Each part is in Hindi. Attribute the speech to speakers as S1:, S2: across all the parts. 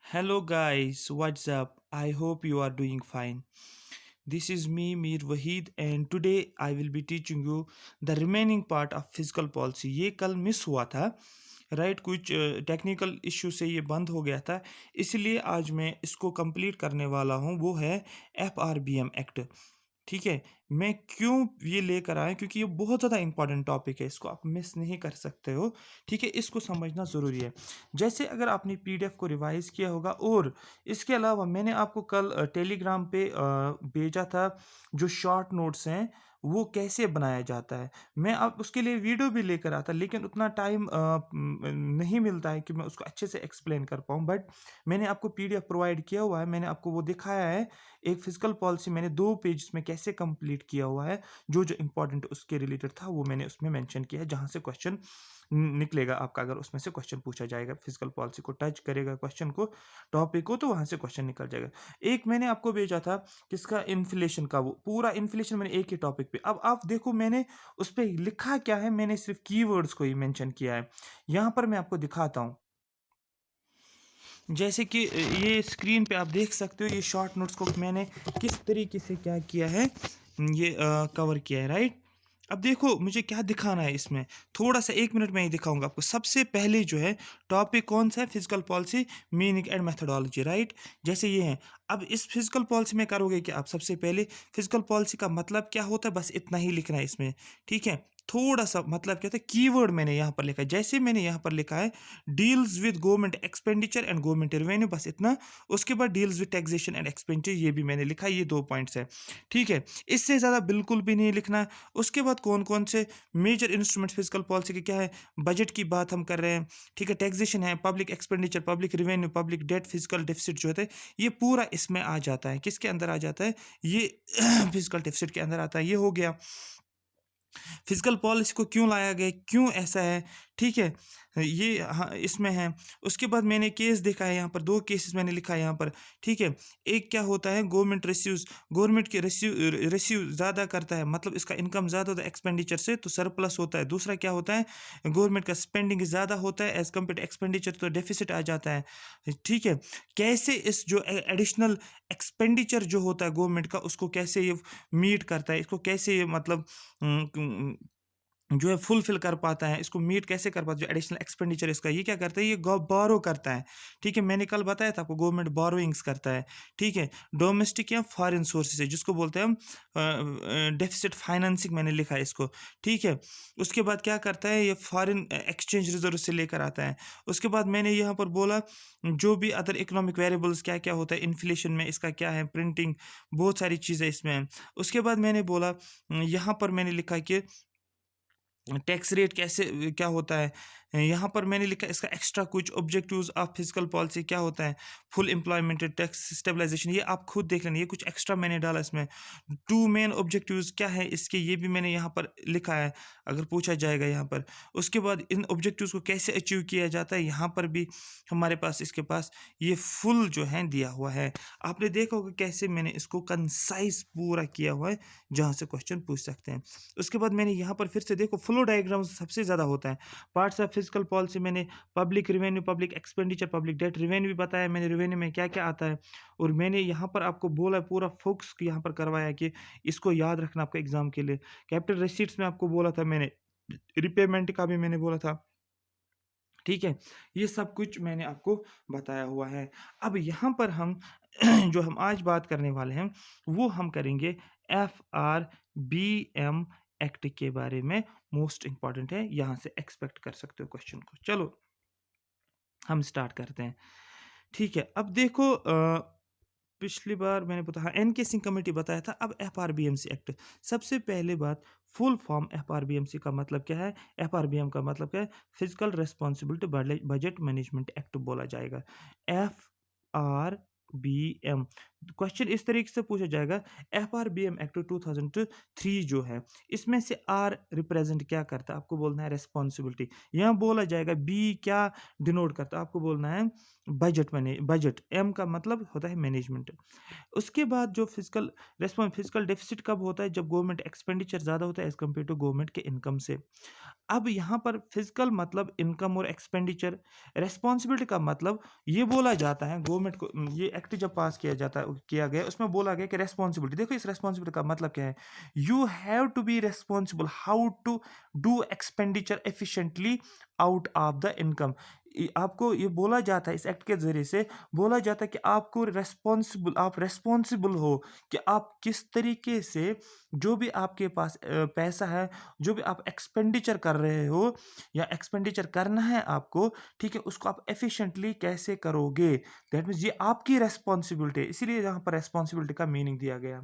S1: Hello guys, what's up? I hope you are doing fine. This is me, Mir Wahid, and today I will be teaching you the remaining part of fiscal policy. ये कल मिस हुआ था, राइट? कुछ टेक्निकल इशू से ये बंद हो गया था, इसलिए आज मैं इसको कंप्लीट करने वाला हूँ। वो है FRBM एक्ट। ठीक है, मैं क्यों ये लेकर आया, क्योंकि ये बहुत ज़्यादा इंपॉर्टेंट टॉपिक है, इसको आप मिस नहीं कर सकते हो। ठीक है, इसको समझना ज़रूरी है। जैसे अगर आपने पीडीएफ को रिवाइज किया होगा, और इसके अलावा मैंने आपको कल टेलीग्राम पे भेजा था जो शॉर्ट नोट्स हैं वो कैसे बनाया जाता है। मैं आप उसके लिए वीडियो भी लेकर आता, लेकिन उतना टाइम नहीं मिलता है कि मैं उसको अच्छे से एक्सप्लेन कर पाऊँ। बट मैंने आपको पीडीएफ प्रोवाइड किया हुआ है, मैंने आपको वो दिखाया है। एक फिजिकल पॉलिसी मैंने 2 पेज में कैसे कंप्लीट किया हुआ है, जो जो इम्पोर्टेंट उसके रिलेटेड था वो मैंने उसमें मेंशन किया है, जहाँ से क्वेश्चन निकलेगा आपका। अगर उसमें से क्वेश्चन पूछा जाएगा, फिजिकल पॉलिसी को टच करेगा क्वेश्चन को, टॉपिक को, तो वहाँ से क्वेश्चन निकल जाएगा। एक मैंने आपको भेजा था किसका, इन्फ्लेशन का, वो पूरा इन्फ्लेशन मैंने एक ही टॉपिक पे। अब आप देखो मैंने उस पर लिखा क्या है, मैंने सिर्फ कीवर्ड्स को ही मेंशन किया है। यहाँ पर मैं आपको दिखाता हूँ। जैसे कि ये स्क्रीन पे आप देख सकते हो, ये शॉर्ट नोट्स को मैंने किस तरीके से क्या किया है, ये कवर किया है, राइट? अब देखो मुझे क्या दिखाना है इसमें, थोड़ा सा 1 मिनट में ही दिखाऊंगा आपको। सबसे पहले जो है टॉपिक कौन सा है, physical policy meaning and methodology, right? जैसे ये है। अब इस फिजिकल पॉलिसी में करोगे कि आप सबसे पहले फिजिकल पॉलिसी का मतलब क्या होता है, बस इतना ही लिखना है इसमें। ठीक है, थोड़ा सा मतलब क्या होता है, कीवर्ड मैंने यहाँ पर लिखा है। जैसे मैंने यहाँ पर लिखा है deals with government expenditure and government revenue, बस इतना। उसके बाद deals with taxation and expenditure, ये भी मैंने लिखा है, ये 2 पॉइंट्स है। ठीक है, इससे ज़्यादा बिल्कुल भी नहीं लिखना है। उसके बाद कौन कौन से मेजर इंस्ट्रूमेंट फिजिकल पॉलिसी के क्या है, बजट की बात हम कर रहे हैं। ठीक है, टैक्सेशन है, public expenditure, public revenue, public debt, physical deficit जो होता है, ये पूरा इसमें आ जाता है। किसके अंदर आ जाता है ये? फिजिकल डेफिसिट के अंदर आता है। ये हो गया फिजिकल पॉलिसी को क्यों लाया गया, क्यों ऐसा है। ठीक है, ये हाँ इसमें है। उसके बाद मैंने केस देखा है, यहाँ पर 2 केसेस मैंने लिखा है यहाँ पर। ठीक है, एक क्या होता है, गवर्नमेंट रेस्यूज, गवर्नमेंट के रेस्यू ज़्यादा करता है, मतलब इसका इनकम ज़्यादा होता है एक्सपेंडिचर से, तो सरप्लस होता है। दूसरा क्या होता है, गवर्नमेंट का स्पेंडिंग ज़्यादा होता है एज कम्पेयर टू एक्सपेंडिचर, तो डेफिसिट आ जाता है। ठीक है, कैसे इस जो एडिशनल एक्सपेंडिचर जो होता है गवर्नमेंट का, उसको कैसे ये मीट करता है, इसको कैसे ये मतलब जो है फुलफिल कर पाता है, इसको मीट कैसे कर पाता है, जो एडिशनल एक्सपेंडिचर इसका, ये क्या करता है, ये बोरो करता है। ठीक है, मैंने कल बताया था आपको, गवर्नमेंट बोरोइंग्स करता है। ठीक है, डोमेस्टिक या फॉरेन सोर्सेज है, जिसको बोलते हैं हम डेफिसिट फाइनेंसिंग, मैंने लिखा है इसको। ठीक है, उसके बाद क्या करता है, ये फॉरेन एक्सचेंज रिजर्व से लेकर आता है। उसके बाद मैंने यहाँ पर बोला जो भी अदर इकोनॉमिक वेरिएबल्स क्या क्या होता है, इन्फ्लेशन में इसका क्या है, प्रिंटिंग, बहुत सारी चीज़ें इसमें हैं। उसके बाद मैंने बोला यहाँ पर मैंने लिखा कि टैक्स रेट कैसे क्या होता है। यहाँ पर मैंने लिखा इसका एक्स्ट्रा कुछ ऑब्जेक्टिव्स ऑफ फिजिकल पॉलिसी क्या होता है, फुल एम्प्लॉयमेंट, टैक्स स्टेबलाइजेशन, ये आप खुद देख लेना। ये कुछ एक्स्ट्रा मैंने डाला इसमें। 2 मेन ऑब्जेक्टिव्स क्या है इसके, ये भी मैंने यहाँ पर लिखा है, अगर पूछा जाएगा यहाँ पर। उसके बाद इन ऑब्जेक्टिव्स को कैसे अचीव किया जाता है, यहाँ पर भी हमारे पास इसके पास ये फुल जो है दिया हुआ है। आपने देखा होगा कैसे मैंने इसको कंसाइज पूरा किया हुआ है, जहाँ से क्वेश्चन पूछ सकते हैं। उसके बाद मैंने यहाँ पर फिर से देखो, फ्लो डायग्राम सबसे ज़्यादा होता है। पार्ट्स ऑफ फिजिकल पॉलिसी मैंने public revenue, public expenditure, public debt, revenue भी बताया मैंने, रिवेन्यू में क्या क्या आता है। और मैंने यहाँ पर आपको बोला, पूरा फोकस यहाँ पर करवाया कि इसको याद रखना आपको एग्जाम के लिए। कैपिटल रिसीट्स में आपको बोला था मैंने, रिपेमेंट का भी मैंने बोला था। ठीक है, ये सब कुछ मैंने आपको बताया हुआ है। अब यहाँ पर हम जो हम आज बात करने वाले हैं, वो हम करेंगे FRBM एक्ट के बारे में। मोस्ट इंपॉर्टेंट है, यहाँ से एक्सपेक्ट कर सकते हो क्वेश्चन को। चलो हम स्टार्ट करते हैं। ठीक है, अब देखो पिछली बार मैंने बताया, एन.के. सिंह कमेटी बताया था। अब FRBMC एक्ट, सबसे पहले बात, फुल फॉर्म FRBMC का मतलब क्या है, FRBM का मतलब क्या है, physical responsibility budget management act बोला जाएगा। FRBM क्वेश्चन इस तरीके से पूछा जाएगा, एफआरबीएम एक्ट 2003 जो है, इसमें से आर रिप्रेजेंट क्या करता है, आपको बोलना है रेस्पॉन्सिबिलिटी। यहाँ बोला जाएगा बी क्या डिनोट करता है, आपको बोलना है बजट। बजट, एम का मतलब होता है मैनेजमेंट। उसके बाद जो फिजिकल डेफिसिट कब होता है, जब गवर्नमेंट एक्सपेंडिचर ज़्यादा होता है एज कम्पेयर टू गवर्नमेंट के इनकम से। अब यहाँ पर फिजिकल मतलब इनकम और एक्सपेंडिचर, रेस्पॉन्सिबिलिटी का मतलब ये बोला जाता है गवर्नमेंट को, ये एक्ट जब पास किया गया उसमें बोला गया कि रेस्पॉन्सिबिलिटी, देखो इस रेस्पॉन्सिबिलिटी का मतलब क्या है, you have to be responsible how to do expenditure efficiently out of the income. आपको ये बोला जाता है, इस एक्ट के जरिए से बोला जाता है कि आप रेस्पॉन्सिबल हो कि आप किस तरीके से जो भी आपके पास पैसा है, जो भी आप एक्सपेंडिचर कर रहे हो या एक्सपेंडिचर करना है आपको, ठीक है, उसको आप एफिशिएंटली कैसे करोगे। दैट मीन्स ये आपकी रेस्पॉन्सिबिलिटी है, इसीलिए यहाँ पर रेस्पॉन्सिबिलिटी का मीनिंग दिया गया।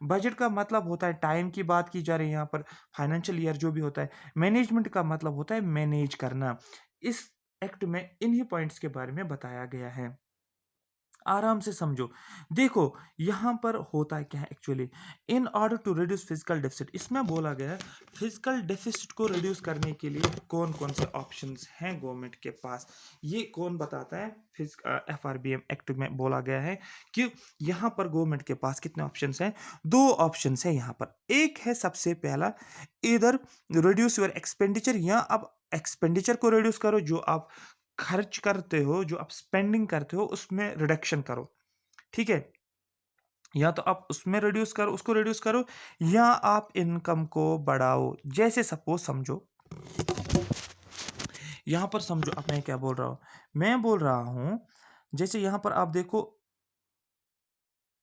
S1: बजट का मतलब होता है, टाइम की बात की जा रही है यहाँ पर, फाइनेंशियल ईयर जो भी होता है। मैनेजमेंट का मतलब होता है मैनेज करना। इस एक्ट में इन्हीं पॉइंट्स के बारे में बताया गया है, आराम से समझो। देखो यहाँ पर होता है क्या है actually, in order to reduce fiscal deficit, इसमें बोला गया है फिजिकल डेफिसिट को रिड्यूस करने के लिए कौन कौन से ऑप्शंस हैं गवर्नमेंट के पास, ये कौन बताता है। एफआरबीएम एक्ट में बोला गया है कि यहाँ पर गवर्नमेंट के पास कितने ऑप्शंस हैं, दो ऑप्शंस हैं यहाँ पर। एक है सबसे पहला, इधर रिड्यूस योर एक्सपेंडिचर, या आप एक्सपेंडिचर को रिड्यूस करो, जो आप खर्च करते हो, जो आप स्पेंडिंग करते हो उसमें रिडक्शन करो, ठीक है। या तो आप उसमें रिड्यूस करो, उसको रिड्यूस करो, या आप इनकम को बढ़ाओ। जैसे सपोज समझो, यहां पर समझो, अब मैं क्या बोल रहा हूं, मैं बोल रहा हूं जैसे यहां पर आप देखो,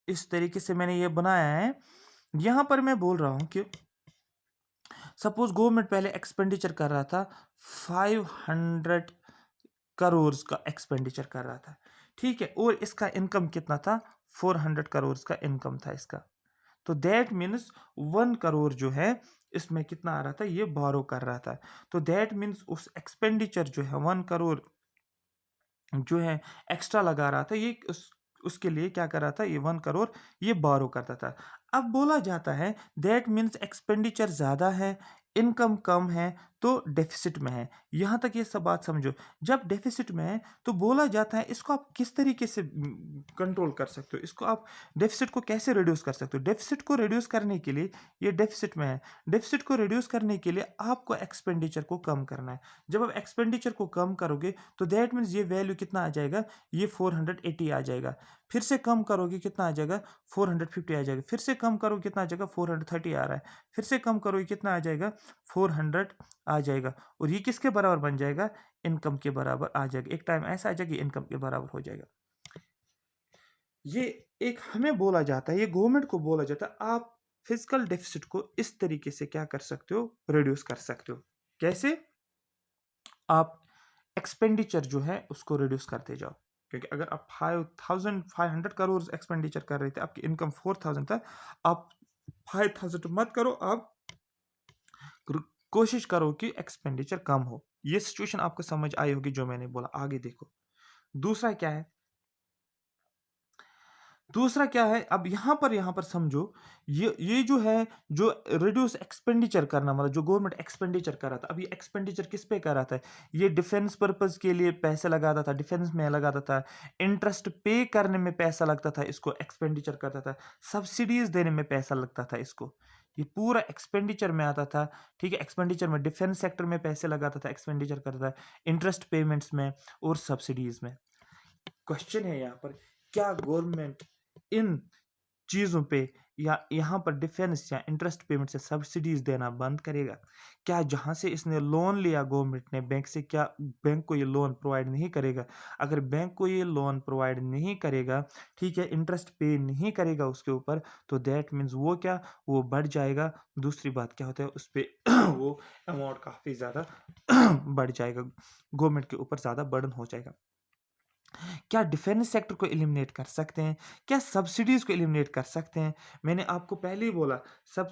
S1: इस तरीके से मैंने ये बनाया है। यहां पर मैं बोल रहा हूं कि सपोज गवर्नमेंट पहले एक्सपेंडिचर कर रहा था 500 करोड़ का एक्सपेंडिचर कर रहा था, ठीक है, और इसका इनकम कितना था, 400 करोड़ का इनकम था इसका। तो दैट मीन्स 1 करोड़ जो है इसमें कितना आ रहा था, ये बोरो कर रहा था। तो दैट मीन्स उस एक्सपेंडिचर जो है 1 करोड़ जो है एक्स्ट्रा लगा रहा था, ये उसके लिए क्या कर रहा था, ये 1 करोड़ ये बोरो करता था। अब बोला जाता है दैट मीन्स एक्सपेंडिचर ज़्यादा है, इनकम कम है, तो डेफिसिट में है। यहाँ तक ये सब बात समझो। जब डेफिसिट में है तो बोला जाता है इसको आप किस तरीके से कंट्रोल कर सकते हो, इसको आप डेफिसिट को कैसे रिड्यूस कर सकते हो। डेफिसिट को रिड्यूस करने के लिए, ये डेफिसिट में है, डेफिसिट को रिड्यूस करने के लिए आपको एक्सपेंडिचर को कम करना है। जब आप एक्सपेंडिचर को कम करोगे तो दैट मीन्स ये वैल्यू कितना आ जाएगा, ये 480 आ जाएगा। फिर से कम करोगे कितना आ जाएगा, 450 आ जाएगा। फिर से कम करोगे कितना आ जाएगा, 430 आ रहा है। फिर से कम करोगे कितना आ जाएगा, 400 आ जाएगा। और ये किसके बराबर बन जाएगा, इनकम के बराबर आ जाएगा। एक टाइम ऐसा आ जाएगा इनकम के बराबर हो जाएगा। ये एक हमें बोला जाता है, ये गवर्नमेंट को बोला जाता है, आप फिजिकल डेफिसिट को इस तरीके से क्या कर सकते हो, रिड्यूस कर सकते हो। कैसे, आप एक्सपेंडिचर जो है उसको रिड्यूस करते जाओ। क्योंकि अगर आप 5500 करोड़ एक्सपेंडिचर कर रहे थे, आपकी इनकम 4000 था, आप 5000 मत करो, आप कोशिश करो कि एक्सपेंडिचर कम हो। ये सिचुएशन आपको समझ आई होगी जो मैंने बोला। आगे देखो, दूसरा क्या है, दूसरा क्या है, अब यहाँ पर समझो, ये जो है, जो रिड्यूस एक्सपेंडिचर करना मतलब जो गवर्नमेंट एक्सपेंडिचर कर रहा था, अब ये एक्सपेंडिचर किस पे कर रहा था, ये डिफेंस पर्पस के लिए पैसे लगाता था, डिफेंस में लगाता था, इंटरेस्ट पे करने में पैसा लगता था, इसको एक्सपेंडिचर करता था, सब्सिडीज देने में पैसा लगता था इसको, ये पूरा एक्सपेंडिचर में आता था, ठीक है। एक्सपेंडिचर में डिफेंस सेक्टर में पैसे लगाता था, एक्सपेंडिचर करता था, इंटरेस्ट पेमेंट्स में और सब्सिडीज में। क्वेश्चन है यहाँ पर, क्या गवर्नमेंट इन चीज़ों पे या यहाँ पर डिफेंस या इंटरेस्ट पेमेंट से सब्सिडीज देना बंद करेगा। क्या जहाँ से इसने लोन लिया गवर्नमेंट ने बैंक से, क्या बैंक को ये लोन प्रोवाइड नहीं करेगा। अगर बैंक को ये लोन प्रोवाइड नहीं करेगा, ठीक है, इंटरेस्ट पे नहीं करेगा उसके ऊपर, तो दैट मीन्स वो क्या, वो बढ़ जाएगा। दूसरी बात क्या होता है, उस पर वो अमाउंट काफ़ी ज़्यादा बढ़ जाएगा, गवर्नमेंट के ऊपर ज़्यादा बर्डन हो जाएगा। क्या डिफेंस सेक्टर को एलिमिनेट कर सकते हैं, क्या सब्सिडीज को एलिमिनेट कर सकते हैं। मैंने आपको पहले ही बोला, सब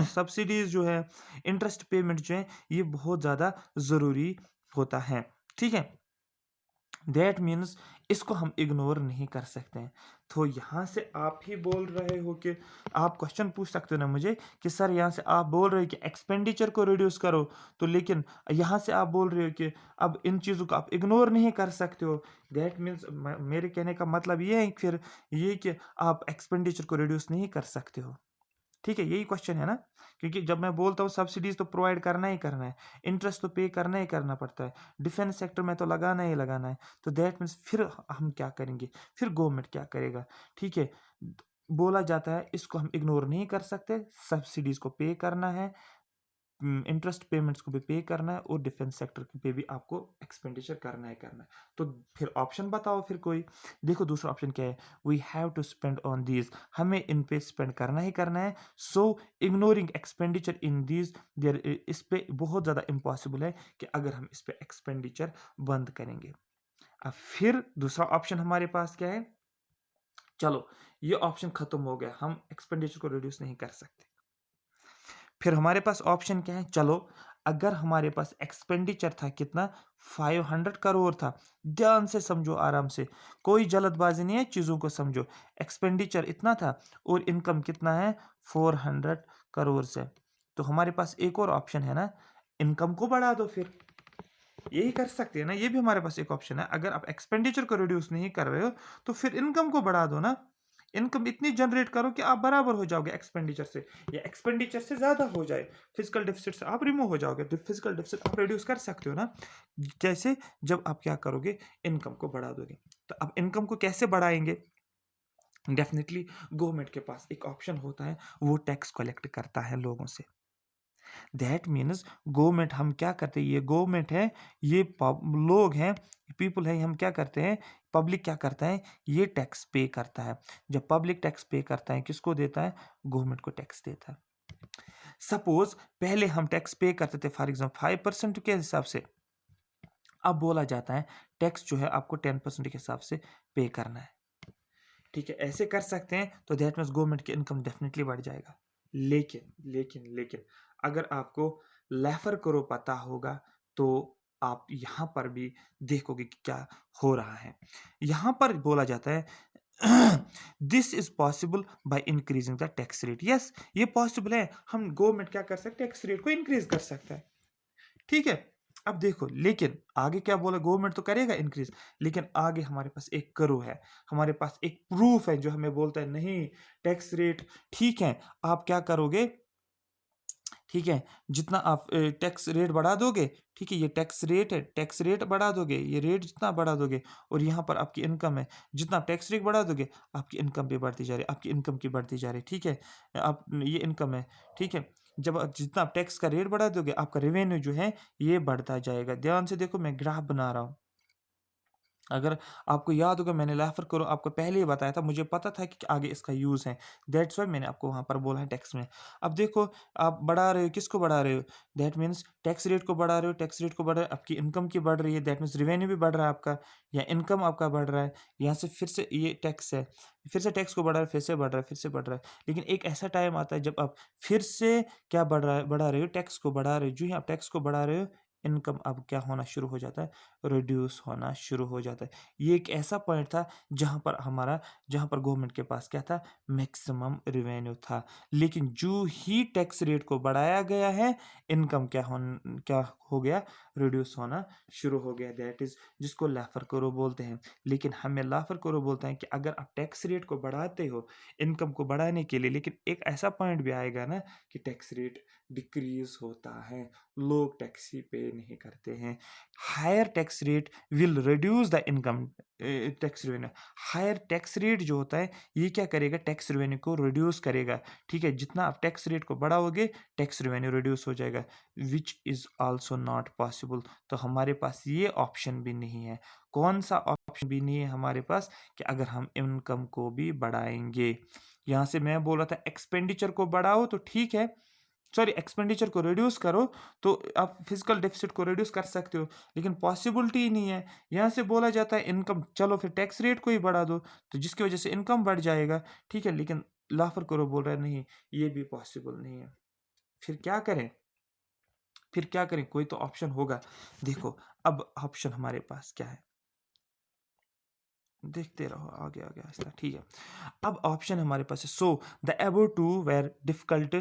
S1: सब्सिडीज जो है, इंटरेस्ट पेमेंट जो है, ये बहुत ज़्यादा ज़रूरी होता है, ठीक है। दैट मीन्स इसको हम इग्नोर नहीं कर सकते हैं। तो यहाँ से आप ही बोल रहे हो कि आप क्वेश्चन पूछ सकते हो ना मुझे कि सर यहाँ से आप बोल रहे हो कि एक्सपेंडिचर को रिड्यूस करो, तो लेकिन यहाँ से आप बोल रहे हो कि अब इन चीज़ों को आप इग्नोर नहीं कर सकते हो। दैट मीन्स मेरे कहने का मतलब ये है फिर ये कि आप एक्सपेंडिचर को रिड्यूस नहीं कर सकते हो। ठीक है, यही क्वेश्चन है ना? क्योंकि जब मैं बोलता हूँ सब्सिडीज तो प्रोवाइड करना ही करना है, इंटरेस्ट तो पे करना ही करना पड़ता है, डिफेंस सेक्टर में तो लगाना ही लगाना है, तो दैट मीन्स फिर हम क्या करेंगे, फिर गवर्नमेंट क्या करेगा? ठीक है, बोला जाता है इसको हम इग्नोर नहीं कर सकते, सब्सिडीज को पे करना है, इंटरेस्ट पेमेंट्स को भी पे करना है और डिफेंस सेक्टर पे भी आपको एक्सपेंडिचर करना है करना है। तो फिर ऑप्शन बताओ फिर कोई। देखो दूसरा ऑप्शन क्या है, we have to spend on these, हमें इन पे स्पेंड करना ही करना है, so ignoring expenditure in these there, इस पे बहुत ज़्यादा इम्पॉसिबल है कि अगर हम इस पे एक्सपेंडिचर बंद करेंगे। अब फिर दूसरा ऑप्शन हमारे पास क्या है, चलो ये ऑप्शन खत्म हो गया, हम एक्सपेंडिचर को रिड्यूस नहीं कर सकते। फिर हमारे पास ऑप्शन क्या है, चलो अगर हमारे पास एक्सपेंडिचर था कितना, 500 करोड़ था। ध्यान से समझो, आराम से, कोई जल्दबाजी नहीं है, चीज़ों को समझो। एक्सपेंडिचर इतना था और इनकम कितना है, 400 करोड़ से। तो हमारे पास एक और ऑप्शन है ना, इनकम को बढ़ा दो फिर, यही कर सकते हैं ना, ये भी हमारे पास एक ऑप्शन है। अगर आप एक्सपेंडिचर को रिड्यूस नहीं कर रहे हो तो फिर इनकम को बढ़ा दो ना, इनकम इतनी जनरेट करो कि आप बराबर हो जाओगे एक्सपेंडिचर से, या एक्सपेंडिचर से ज्यादा हो जाए, फिजिकल डिफिसिट से आप रिमूव हो जाओगे, तो फिजिकल डिफिसिट आप रिड्यूस कर सकते हो ना, जैसे जब आप क्या करोगे, इनकम को बढ़ा दोगे। तो अब इनकम को कैसे बढ़ाएंगे, डेफिनेटली गवर्नमेंट के पास एक ऑप्शन होता है, वो टैक्स कलेक्ट करता है लोगों से। दैट मीन्स गवर्नमेंट, हम क्या करते हैं, ये गवर्नमेंट है, ये लोग हैं, पीपल है, हम क्या करते हैं, पब्लिक क्या करता है, ये टैक्स पे करता है। जब पब्लिक टैक्स पे करता है, किसको देता है, गवर्नमेंट को टैक्स देता है। सपोज पहले हम टैक्स पे करते थे फॉर एग्जाम्पल 5% के हिसाब से, अब बोला जाता है टैक्स जो है आपको 10% के हिसाब से पे करना है। ठीक है, ऐसे कर सकते हैं, तो दैट मीन्स गवर्नमेंट की इनकम डेफिनेटली बढ़ जाएगा। लेकिन अगर आपको लेफर करो पता होगा, तो आप यहाँ पर भी देखोगे कि क्या हो रहा है। यहाँ पर बोला जाता है this is possible by increasing the tax rate. Yes, ये पॉसिबल है, हम गवर्नमेंट क्या कर सकते हैं, टैक्स रेट को इंक्रीज कर सकता है। ठीक है, अब देखो लेकिन आगे क्या बोला, गवर्नमेंट तो करेगा इंक्रीज, लेकिन आगे हमारे पास एक करो है, हमारे पास एक प्रूफ है जो हमें बोलता है नहीं, टैक्स रेट ठीक है, आप क्या करोगे, ठीक है, जितना आप टैक्स रेट बढ़ा दोगे, ठीक है, ये टैक्स रेट है, टैक्स रेट बढ़ा दोगे, ये रेट जितना बढ़ा दोगे, और यहाँ पर आपकी इनकम है, जितना आप टैक्स रेट बढ़ा दोगे, आपकी इनकम भी बढ़ती जा रही है, आपकी इनकम की बढ़ती जा रही है। ठीक है, आप ये इनकम है, ठीक है, जब जितना आप टैक्स का रेट बढ़ा दोगे, आपका रेवेन्यू जो है ये बढ़ता जाएगा। ध्यान से देखो, मैं ग्राफ बना रहा हूँ। अगर आपको याद होगा, मैंने रेफर करो आपको पहले ही बताया था, मुझे पता था कि आगे इसका यूज़ है, दैट्स वाई मैंने आपको वहाँ पर बोला है टैक्स में। अब देखो, आप बढ़ा रहे हो, किसको बढ़ा रहे हो, दैट मीन्स टैक्स रेट को बढ़ा रहे हो, टैक्स रेट को बढ़ रहा है, आपकी इनकम की बढ़ रही है, दैट मीन्स रिवेन्यू भी बढ़ रहा है आपका, या इनकम आपका बढ़ रहा है। यहाँ से फिर से ये टैक्स है, फिर से टैक्स को बढ़ा रहा है, फिर से बढ़ रहा है, फिर से बढ़ रहा है, लेकिन एक ऐसा टाइम आता है जब आप फिर से क्या बढ़ रहा है, बढ़ा रहे हो, टैक्स को बढ़ा रहे हो, जो ही आप टैक्स को बढ़ा रहे हो, इनकम अब क्या होना शुरू हो जाता है, रिड्यूस होना शुरू हो जाता है। ये एक ऐसा पॉइंट था जहाँ पर गवर्नमेंट के पास क्या था, मैक्सिमम रेवेन्यू था, लेकिन जो ही टैक्स रेट को बढ़ाया गया है, इनकम क्या हो गया, रिड्यूस होना शुरू हो गया। दैट इज जिसको लाफर करो बोलते हैं। लेकिन हमें लाफर करो बोलते हैं कि अगर आप टैक्स रेट को बढ़ाते हो इनकम को बढ़ाने के लिए, लेकिन एक ऐसा पॉइंट भी आएगा ना कि टैक्स रेट डिक्रीज होता है, लोग टैक्स ही पे नहीं करते हैं। Higher tax rate will reduce the income tax revenue. Higher tax rate जो होता है, ये क्या करेगा, टैक्स रेवेन्यू को रिड्यूस करेगा। ठीक है, जितना आप टैक्स रेट को बढ़ाओगे, टैक्स रेवेन्यू रिड्यूस हो जाएगा, which is also not possible. तो हमारे पास ये ऑप्शन भी नहीं है। कौन सा ऑप्शन भी नहीं है हमारे पास, कि अगर हम इनकम को भी बढ़ाएंगे। यहाँ से मैं बोल रहा था एक्सपेंडिचर को बढ़ाओ तो ठीक है, सॉरी एक्सपेंडिचर को रिड्यूस करो, तो आप फिजिकल डेफिसिट को रिड्यूस कर सकते हो, लेकिन पॉसिबिलिटी ही नहीं है। यहाँ से बोला जाता है इनकम, चलो फिर टैक्स रेट को ही बढ़ा दो, तो जिसकी वजह से इनकम बढ़ जाएगा। ठीक है, लेकिन लाफर करो बोल रहा है नहीं, ये भी पॉसिबल नहीं है। फिर क्या करें, फिर क्या करें, कोई तो ऑप्शन होगा। देखो अब ऑप्शन हमारे पास क्या है, देखते रहो आगे आगे आहिस्ता, ठीक है। अब ऑप्शन हमारे पास है, so the above two were difficult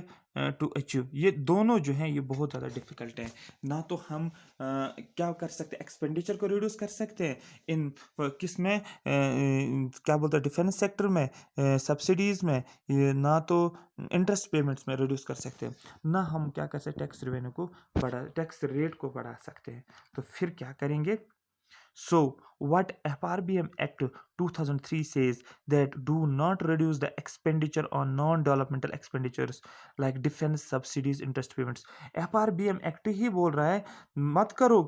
S1: to achieve. ये दोनों जो हैं ये बहुत ज़्यादा डिफिकल्ट हैं। ना तो हम क्या कर सकते हैं, एक्सपेंडिचर को रिड्यूस कर सकते हैं इन किस में क्या बोलते हैं, डिफेंस सेक्टर में, सब्सिडीज़ में, ये ना तो इंटरेस्ट पेमेंट्स में रिड्यूस कर सकते हैं, ना हम क्या कर सकते हैं टैक्स रेवेन्यू को टैक्स रेट को बढ़ा सकते हैं। तो फिर क्या करेंगे? So, what FRBM Act 2003 says that do not reduce the expenditure on non-developmental expenditures like defense subsidies, interest payments. FRBM Act ही बोल रहा है मत करो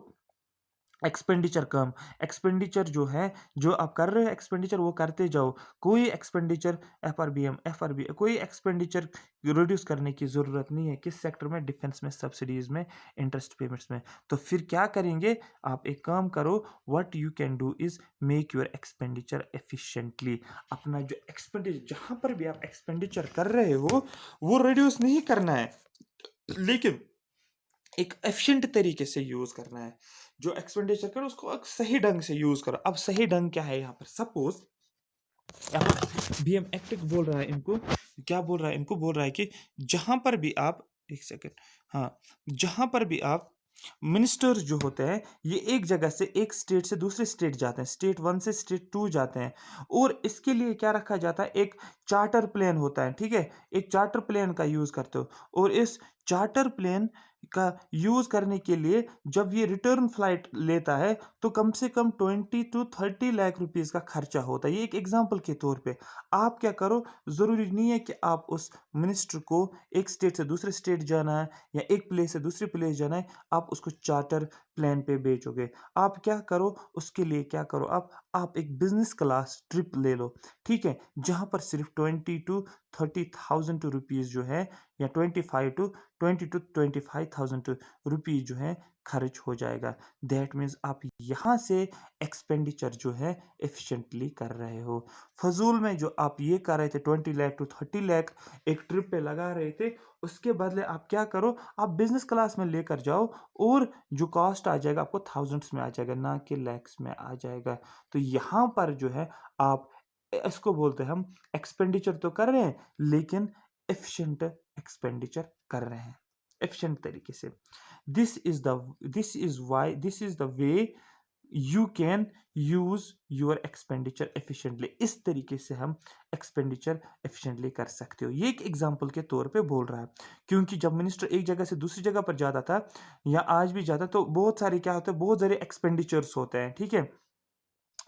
S1: एक्सपेंडिचर कम। एक्सपेंडिचर जो है, जो आप कर रहे हो एक्सपेंडिचर वो करते जाओ। कोई एक्सपेंडिचर एफआरबी कोई एक्सपेंडिचर रिड्यूस करने की ज़रूरत नहीं है। किस सेक्टर में? डिफेंस में, सब्सिडीज में, इंटरेस्ट पेमेंट्स में। तो फिर क्या करेंगे आप? एक काम करो, what you can do is make your expenditure efficiently. अपना जो एक्सपेंडिचर, जहां पर भी आप एक्सपेंडिचर कर रहे हो वो रिड्यूस नहीं करना है, लेकिन एक एफिशिएंट तरीके से यूज करना है। जो एक्सपेंडिचर करो उसको एक सही ढंग से यूज करो। अब सही ढंग क्या है यहाँ पर? सपोज यहाँ बीएम एक्ट बोल रहा है इनको, क्या बोल रहा है इनको? बोल रहा है कि जहां पर भी आप, एक सेकेंड, हाँ, जहां पर भी आप मिनिस्टर्स जो होते हैं ये एक जगह से, एक स्टेट से दूसरे स्टेट जाते हैं, स्टेट वन से स्टेट टू जाते हैं, और इसके लिए क्या रखा जाता है? एक चार्टर प्लेन होता है, ठीक है। एक चार्टर प्लेन का यूज करते हो, और इस चार्टर प्लेन का यूज करने के लिए जब ये रिटर्न फ्लाइट लेता है तो कम से कम 20 to 30 लाख रुपीस का खर्चा होता है। ये एक एग्जांपल के तौर पे। आप क्या करो, जरूरी नहीं है कि आप उस मिनिस्टर को एक स्टेट से दूसरे स्टेट जाना है या एक प्लेस से दूसरी प्लेस जाना है, आप उसको चार्टर प्लेन पे बेचोगे। आप क्या करो उसके लिए, क्या करो आप एक बिजनेस क्लास ट्रिप ले लो, ठीक है, जहां पर सिर्फ 20 to 30 थाउजेंड रुपीज जो है, या 25 to 25 थाउजेंड रुपीज जो है खर्च हो जाएगा। दैट मीन्स आप यहाँ से एक्सपेंडिचर जो है एफिशिएंटली कर रहे हो। फजूल में जो आप ये कर रहे थे 20 लाख to 30 लाख एक ट्रिप पे लगा रहे थे, उसके बदले आप क्या करो, आप बिजनेस क्लास में लेकर जाओ, और जो कॉस्ट आ जाएगा आपको थाउजेंड्स में आ जाएगा, ना कि लैक्स में आ जाएगा। तो यहाँ पर जो है आप, इसको बोलते हैं हम एक्सपेंडिचर तो कर रहे हैं लेकिन एफिशिएंट एक्सपेंडिचर कर रहे हैं, एफिशिएंट तरीके से। This is the way you can use your expenditure efficiently. इस तरीके से हम एक्सपेंडिचर एफिशिएंटली कर सकते हो। ये एक एग्जांपल के तौर पे बोल रहा है, क्योंकि जब मिनिस्टर एक जगह से दूसरी जगह पर जाता था, या आज भी जाता, तो बहुत सारे क्या होता है, बहुत सारे एक्सपेंडिचर्स होते हैं, ठीक है।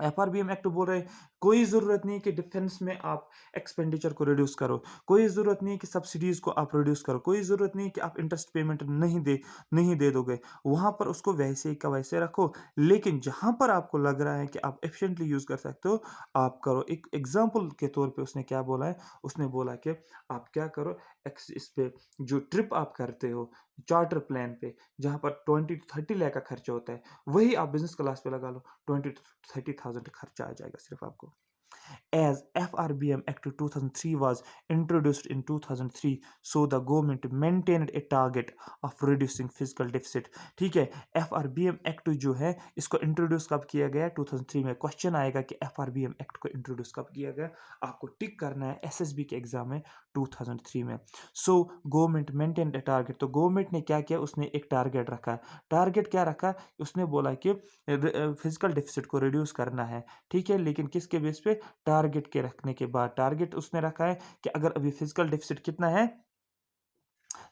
S1: एफआरबीएम एक्ट बोल रहे हैं कोई ज़रूरत नहीं कि डिफेंस में आप एक्सपेंडिचर को रिड्यूस करो, कोई ज़रूरत नहीं कि सब्सिडीज़ को आप रिड्यूस करो, कोई ज़रूरत नहीं कि आप इंटरेस्ट पेमेंट नहीं दे दोगे, वहाँ पर उसको वैसे ही का वैसे रखो। लेकिन जहाँ पर आपको लग रहा है कि आप एफिशिएंटली यूज़ कर सकते हो, आप करो। एक एग्जाम्पल के तौर पे उसने क्या बोला है, उसने बोला कि आप क्या करो, इस पे जो ट्रिप आप करते हो चार्टर प्लान पे, जहाँ पर 20 to 30 लाख का खर्चा होता है, वही आप बिजनेस क्लास पे लगा लो, 20 to 30 थाउजेंड खर्चा आ जाएगा सिर्फ आपको। As FRBM Act 2003 was introduced in 2003, so the government maintained a target of reducing fiscal deficit। ठीक है, FRBM Act जो है इसको इंट्रोड्यूस कब किया गया? 2003 में। क्वेश्चन आएगा कि FRBM Act को इंट्रोड्यूस कब किया गया, आपको टिक करना है, एसएसबी के एग्जाम में 2003 में। सो गवर्नमेंट मेंटेन ए टारगेट, तो गवर्नमेंट ने क्या किया, उसने एक टारगेट रखा। टारगेट क्या रखा? उसने बोला कि फिजिकल डेफिसिट को रिड्यूस करना है, ठीक है, लेकिन किसके बेस पे? टारगेट के रखने के बाद। टारगेट उसने रखा है कि अगर अभी फिजिकल डेफिसिट कितना है,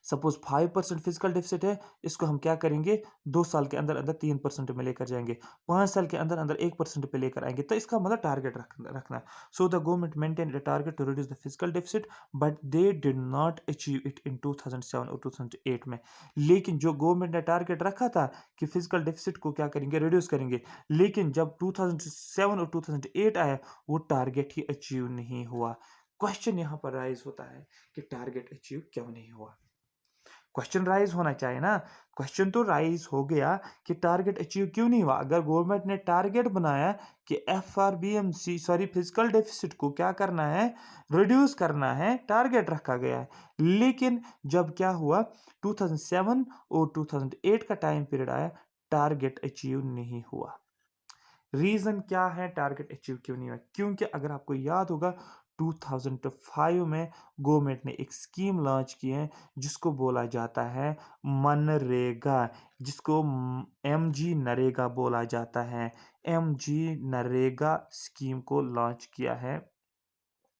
S1: सपोज 5% फिजिकल डेफिसिट है, इसको हम क्या करेंगे, 2 साल के अंदर अंदर 3% में लेकर जाएंगे, 5 साल के अंदर अंदर 1% पे लेकर आएंगे। तो इसका मतलब टारगेट रखना है। So the government maintain the target to reduce the fiscal deficit, but they did not achieve it in 2007 और 2008 में। लेकिन जो गवर्नमेंट ने टारगेट रखा था कि फिजिकल डेफिसिट को क्या करेंगे, रिड्यूस करेंगे, लेकिन जब 2007 और 2008 आया, वो टारगेट ही अचीव नहीं हुआ। क्वेश्चन यहाँ पर राइज होता है कि टारगेट अचीव क्यों नहीं हुआ? क्वेश्चन राइज होना चाहिए ना। क्वेश्चन तो राइज हो गया कि टारगेट अचीव क्यों नहीं हुआ। अगर गवर्नमेंट ने टारगेट बनाया कि एफआरबीएमसी सॉरी फिजिकल डेफिसिट को क्या करना है, रिड्यूस करना है, टारगेट रखा गया है, लेकिन जब क्या हुआ 2007 और 2008 का टाइम पीरियड आया, टारगेट अचीव नहीं हुआ। रीजन क्या है टारगेट अचीव क्यों नहीं हुआ? क्योंकि अगर आपको याद होगा 2005 में गवर्नमेंट ने एक स्कीम लॉन्च की है जिसको बोला जाता है मनरेगा, जिसको एमजी नरेगा बोला जाता है। एमजी नरेगा स्कीम को लॉन्च किया है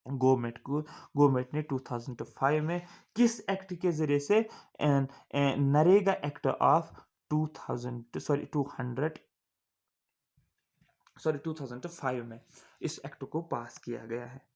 S1: गवर्नमेंट ने 2005 में किस एक्ट के जरिए से? नरेगा एक्ट ऑफ 2005 में इस एक्ट को पास किया गया है।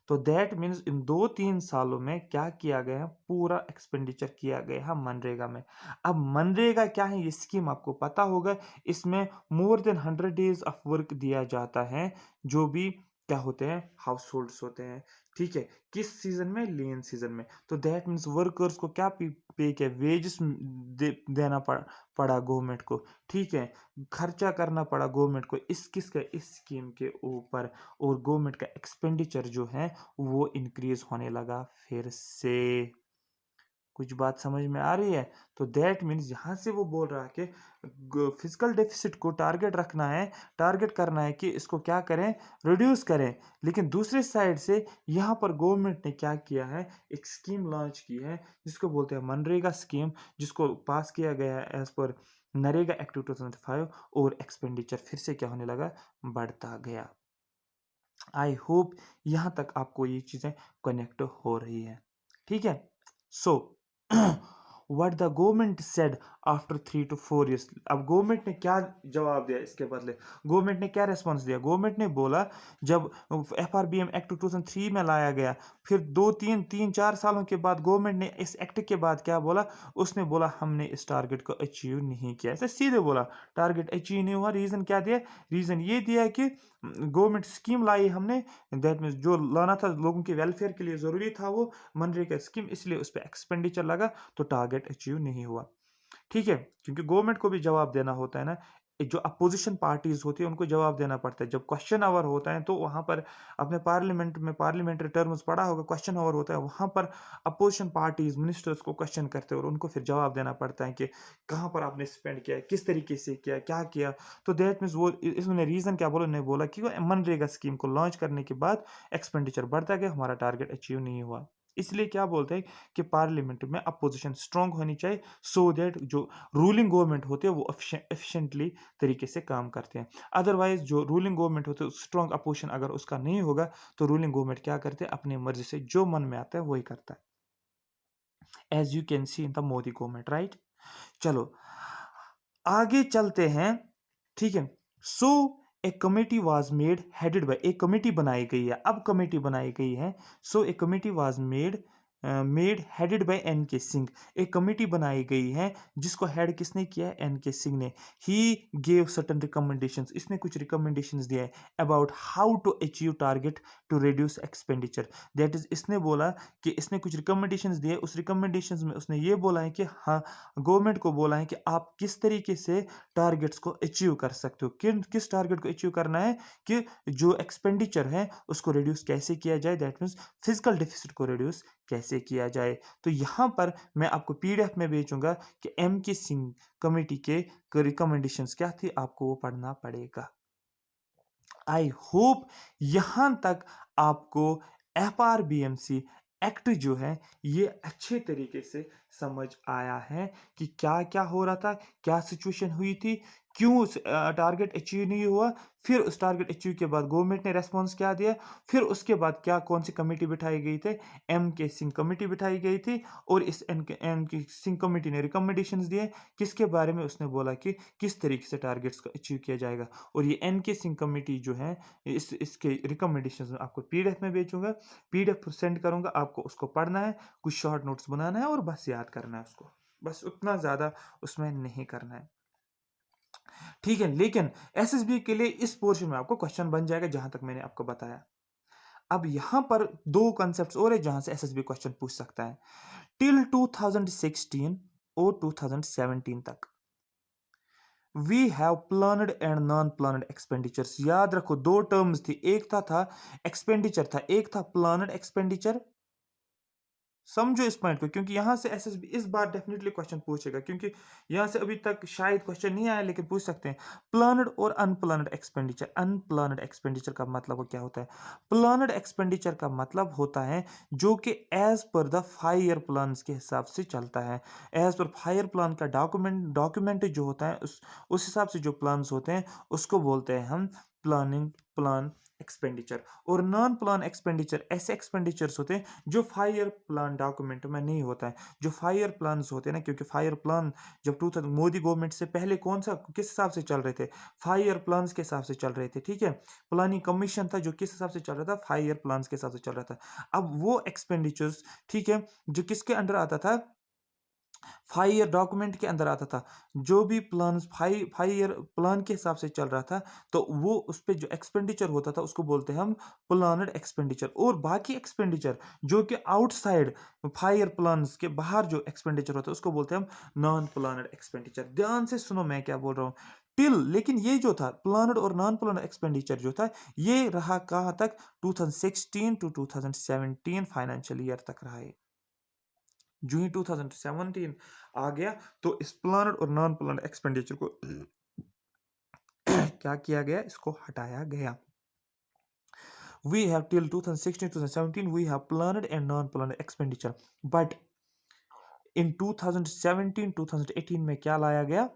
S1: तो दैट मीन्स इन 2-3 सालों में क्या किया गया है? पूरा एक्सपेंडिचर किया गया है मनरेगा में। अब मनरेगा क्या है ये स्कीम आपको पता होगा। इसमें more than 100 days of work दिया जाता है जो भी क्या होते हैं? हाउस होते हैं। ठीक है, किस सीजन में? लेन सीजन में। तो दैट मीन्स वर्कर्स को क्या पे किया? वेजेस देना पड़ा गवर्नमेंट को। ठीक है, खर्चा करना पड़ा गवर्नमेंट को इस स्कीम के ऊपर, और गवर्नमेंट का एक्सपेंडिचर जो है वो इंक्रीज होने लगा फिर से। कुछ बात समझ में आ रही है? तो दैट मीन्स यहाँ से वो बोल रहा है कि फिजिकल डेफिसिट को टारगेट करना है कि इसको क्या करें? रिड्यूस करें। लेकिन दूसरे साइड से यहाँ पर गवर्नमेंट ने क्या किया है? एक स्कीम लॉन्च की है जिसको बोलते हैं मनरेगा स्कीम, जिसको पास किया गया है एज पर नरेगा एक्ट 2005, और एक्सपेंडिचर फिर से क्या होने लगा? बढ़ता गया। आई होप यहाँ तक आपको ये चीज़ें कनेक्ट हो रही है। ठीक है, so what the government said after 3 to 4 years। अब गवर्नमेंट ने क्या जवाब दिया इसके बदले? गवर्नमेंट ने क्या रेस्पॉन्स दिया? गवर्नमेंट ने बोला जब FRBM एक्ट 2003 में लाया गया, फिर 2-3-4 सालों के बाद गवर्नमेंट ने इस एक्ट के बाद क्या बोला? उसने बोला हमने इस टारगेट को अचीव नहीं किया। ऐसे सीधे बोला टारगेट अचीव नहीं हुआ। रीज़न क्या दिया? रीज़न ये दिया कि गवर्नमेंट स्कीम लाई हमने, दैट मीन्स जो लाना था लोगों के वेलफेयर के लिए ज़रूरी था वो मनरेगा स्कीम, इसलिए उस पर एक्सपेंडिचर लगा तो टारगेट अचीव नहीं हुआ। ठीक है, क्योंकि गवर्नमेंट को भी जवाब देना होता है ना। जो अपोजिशन पार्टीज होती है उनको जवाब देना पड़ता है। जब क्वेश्चन आवर होता है तो वहां पर अपने पार्लियामेंट में पार्लियामेंट्री टर्म्स पढ़ा होगा, क्वेश्चन आवर होता है, वहां पर अपोजिशन पार्टीज मिनिस्टर्स को क्वेश्चन करते हैं और उनको फिर जवाब देना पड़ता है कि कहाँ पर आपने स्पेंड किया, किस तरीके से किया, क्या किया। तो दैट मीन्स वो इसने रीजन क्या बोला? उन्होंने बोला कि मनरेगा स्कीम को लॉन्च करने के बाद एक्सपेंडिचर बढ़ता गया, हमारा टारगेट अचीव नहीं हुआ। इसलिए क्या बोलते हैं कि पार्लियामेंट में अपोजिशन स्ट्रांग होनी चाहिए, सो दैट जो रूलिंग गवर्नमेंट होते हैं वो एफिशिएंटली तरीके से काम करते हैं। अदरवाइज जो रूलिंग गवर्नमेंट होते हैं स्ट्रांग अपोजिशन अगर उसका नहीं होगा तो रूलिंग गवर्नमेंट क्या करते हैं? अपनी मर्जी से जो मन में आता है वही करता है, as you can see in the Modi government, right. चलो आगे चलते हैं। ठीक है, so a committee was made headed by, एक कमेटी बनाई गई है। अब कमेटी बनाई गई है, so a committee was made headed by N K Singh. एक कमेटी बनाई गई है जिसको हेड किसने किया है? एन के सिंह ने। ही गेव सर्टन रिकमेंडेशंस, इसने कुछ रिकमेंडेशंस दिया है about how to achieve target to reduce expenditure. That is इसने बोला कि इसने कुछ रिकमेंडेशंस दिए। उस रिकमेंडेशंस में उसने ये बोला है कि हाँ, गवर्नमेंट को बोला है कि आप किस तरीके से टारगेट्स को अचीव कर सकते हो। किस टारगेट को अचीव करना है कि जो एक्सपेंडिचर है उसको रिड्यूस कैसे किया जाए, दैट मीन्स फिजिकल डेफिसिट को रिड्यूस कैसे किया जाए। तो यहाँ पर मैं आपको PDF में भेजूंगा कि एम के सिंह कमेटी के रिकमेंडेशंस क्या थी, आपको वो पढ़ना पड़ेगा। आई होप यहां तक आपको FRBMC एक्ट जो है ये अच्छे तरीके से समझ आया है कि क्या क्या हो रहा था, क्या सिचुएशन हुई थी, क्यों टारगेट अचीव नहीं हुआ, फिर उस टारगेट अचीव के बाद गवर्नमेंट ने रेस्पॉन्स क्या दिया, फिर उसके बाद क्या कौन सी कमेटी बिठाई गई थी? एम के सिंह कमेटी बिठाई गई थी, और इस एम के सिंह कमेटी ने रिकमेंडेशंस दिए। किसके बारे में? उसने बोला कि किस तरीके से टारगेट्स को अचीव किया जाएगा। और ये एन के सिंह कमेटी जो है इसके रिकमेंडेशंस आपको PDF में भेजूंगा, PDF सेंड करूंगा, आपको उसको पढ़ना है, कुछ शॉर्ट नोट्स बनाना है और बस याद करना है उसको। बस उतना ज़्यादा उसमें नहीं करना है। ठीक है, लेकिन SSB के लिए इस पोर्शन में आपको क्वेश्चन बन जाएगा जहां तक मैंने आपको बताया। अब यहां पर दो कॉन्सेप्ट्स और है जहां से SSB क्वेश्चन पूछ सकता है। टिल 2016 और 2017 तक we have planned and non planned expenditures. याद रखो दो टर्म्स थी, एक था एक्सपेंडिचर था, एक था प्लानड एक्सपेंडिचर, समझो इस पॉइंट को, क्योंकि यहाँ से एसएसबी इस बार डेफिनेटली क्वेश्चन पूछेगा, क्योंकि यहाँ से अभी तक शायद क्वेश्चन नहीं आया, लेकिन पूछ सकते हैं। प्लानड और अनप्लानड एक्सपेंडिचर, अनप्लानड एक्सपेंडिचर का मतलब क्या होता है? प्लानड एक्सपेंडिचर का मतलब होता है जो कि as per the 5 year plan के हिसाब से चलता है। एज पर 5 ईयर प्लान का डॉक्यूमेंट जो होता है उस हिसाब से जो प्लान्स होते हैं उसको बोलते हैं हम प्लान एक्सपेंडिचर। और नॉन प्लान एक्सपेंडिचर ऐसे एक्सपेंडिचर्स होते हैं जो 5 ईयर प्लान डॉक्यूमेंट में नहीं होता है। जो 5 ईयर प्लान होते हैं ना, क्योंकि 5 ईयर प्लान जब 2000 मोदी गवर्नमेंट से पहले कौन सा किस हिसाब से चल रहे थे? 5 ईयर प्लान के हिसाब से चल रहे थे, ठीक है। प्लानिंग कमीशन था जो किस हिसाब से चल रहा था? 5 ईयर प्लान के हिसाब से चल रहा था। अब वो एक्सपेंडिचर्स, ठीक है, जो किसके अंडर आता था? 5 ईयर डॉक्यूमेंट के अंदर आता था। जो भी प्लान 5 ईयर प्लान के हिसाब से चल रहा था, तो वो उस पे जो एक्सपेंडिचर होता था उसको बोलते हैं हम प्लानड एक्सपेंडिचर। और बाकी एक्सपेंडिचर जो कि आउटसाइड 5 ईयर प्लान के बाहर जो एक्सपेंडिचर होता है उसको बोलते हैं हम नॉन प्लानड एक्सपेंडिचर। ध्यान से सुनो मैं क्या बोल रहा हूँ। लेकिन ये जो था प्लानड और नॉन प्लानड एक्सपेंडिचर जो था, ये रहा कहाँ तक? 2016 टू 2017 फाइनेंशियल ईयर तक रहा है। जो ही 2017 आ गया, तो इस प्लानड और नॉन प्लानड एक्सपेंडिचर को क्या किया गया? इसको हटाया गया। We have till 2016 2017 we have planned and non-planned expenditure, but in 2017 2018 में क्या लाया गया?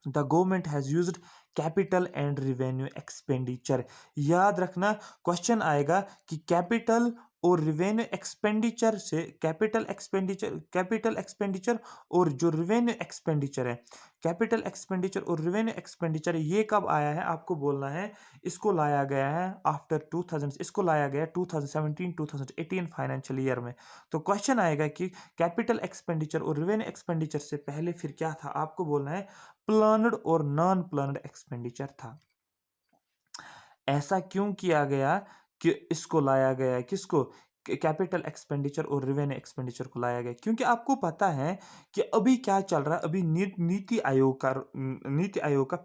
S1: The government has used capital and revenue expenditure. याद रखना, क्वेश्चन आएगा कि कैपिटल और रिवेन्यू एक्सपेंडिचर से कैपिटल एक्सपेंडिचर और जो रिवेन्यू एक्सपेंडिचर है, कैपिटल एक्सपेंडिचर और रिवेन्यू एक्सपेंडिचर ये कब आया है? आपको बोलना है इसको लाया गया है आफ्टर 2000, इसको लाया गया 2017 2018 फाइनेंशियल ईयर में। तो क्वेश्चन आएगा कि कैपिटल एक्सपेंडिचर और रिवेन्यू एक्सपेंडिचर से पहले फिर क्या था? आपको बोलना है प्लानड और नॉन प्लानड एक्सपेंडिचर था। ऐसा क्यों किया गया कि इसको लाया गया है? किसको? कैपिटल एक्सपेंडिचर और रिवेन्यू एक्सपेंडिचर को लाया गया, क्योंकि आपको पता है कि अभी क्या चल रहा है। अभी नीति आयोग का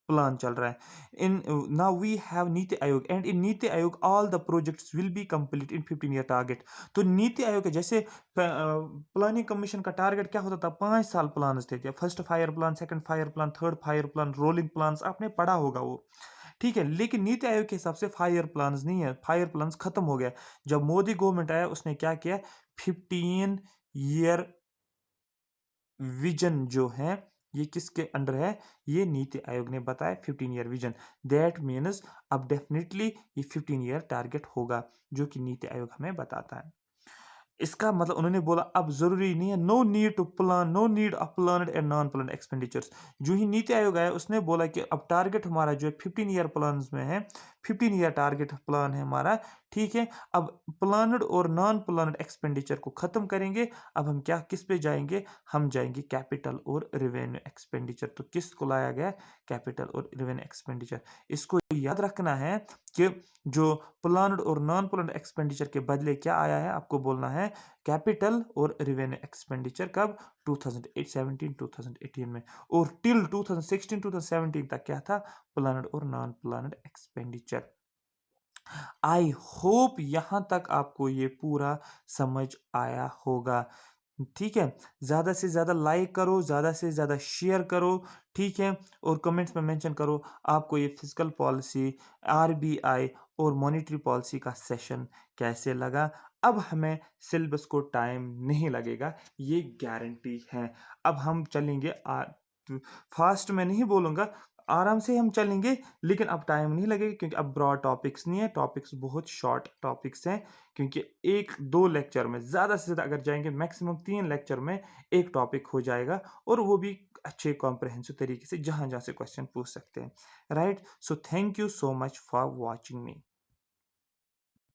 S1: प्लान चल रहा है। In now we have NITI Aayog, and in NITI Aayog all the projects will be complete in 15 year target. तो नीति आयोग के जैसे प्लानिंग कमीशन का टारगेट क्या होता था? 5 साल प्लान थे। First 5 year plan, second 5 year plan, third 5 year plan, rolling plan, आपने पढ़ा होगा वो, ठीक है। लेकिन नीति आयोग के हिसाब से 5 ईयर प्लान नहीं है, 5 ईयर प्लान खत्म हो गया। जब मोदी गवर्नमेंट आया उसने क्या किया? 15 ईयर विजन जो है ये किसके अंडर है? ये नीति आयोग ने बताया 15 ईयर विजन। दैट मीन्स अब डेफिनेटली ये 15 ईयर टारगेट होगा, जो कि नीति आयोग हमें बताता है। इसका मतलब उन्होंने बोला अब जरूरी नहीं है, no need to plan, no need of planned and non planned expenditures. जो ही नीति आयोग आया उसने बोला कि अब टारगेट हमारा जो है 15 ईयर प्लान में है, 15 ईयर टारगेट प्लान है हमारा, ठीक है। अब प्लानड और नॉन प्लानड एक्सपेंडिचर को खत्म करेंगे। अब हम क्या किस पे जाएंगे? हम जाएंगे कैपिटल और रेवेन्यू एक्सपेंडिचर। तो किस को लाया गया? कैपिटल और रेवेन्यू एक्सपेंडिचर। इसको याद रखना है कि जो प्लान्ड और नॉन प्लान्ड एक्सपेंडिचर के बदले क्या आया है, आपको बोलना है कैपिटल और रेवेन्यू एक्सपेंडिचर। कब? 2017 2018 में। और टिल 2016 2017 तक क्या था? प्लान्ड और non planned expenditure. I hope यहां तक आपको ये पूरा समझ आया होगा, ठीक है। ज़्यादा से ज़्यादा लाइक करो, ज़्यादा से ज़्यादा शेयर करो, ठीक है। और कमेंट्स में मेंशन करो आपको ये फिजिकल पॉलिसी, आरबीआई और मॉनेटरी पॉलिसी का सेशन कैसे लगा। अब हमें सिलेबस को टाइम नहीं लगेगा, ये गारंटी है। अब हम चलेंगे फास्ट में नहीं बोलूँगा, आराम से हम चलेंगे, लेकिन अब टाइम नहीं लगेगा क्योंकि अब ब्रॉड टॉपिक्स नहीं है, टॉपिक्स बहुत शॉर्ट टॉपिक्स हैं। क्योंकि 1-2 लेक्चर में ज़्यादा से ज़्यादा अगर जाएंगे, मैक्सिमम 3 लेक्चर में एक टॉपिक हो जाएगा, और वो भी अच्छे कॉम्प्रहेंसिव तरीके से जहाँ जहाँ से क्वेश्चन पूछ सकते हैं, right. So thank you so much for watching me.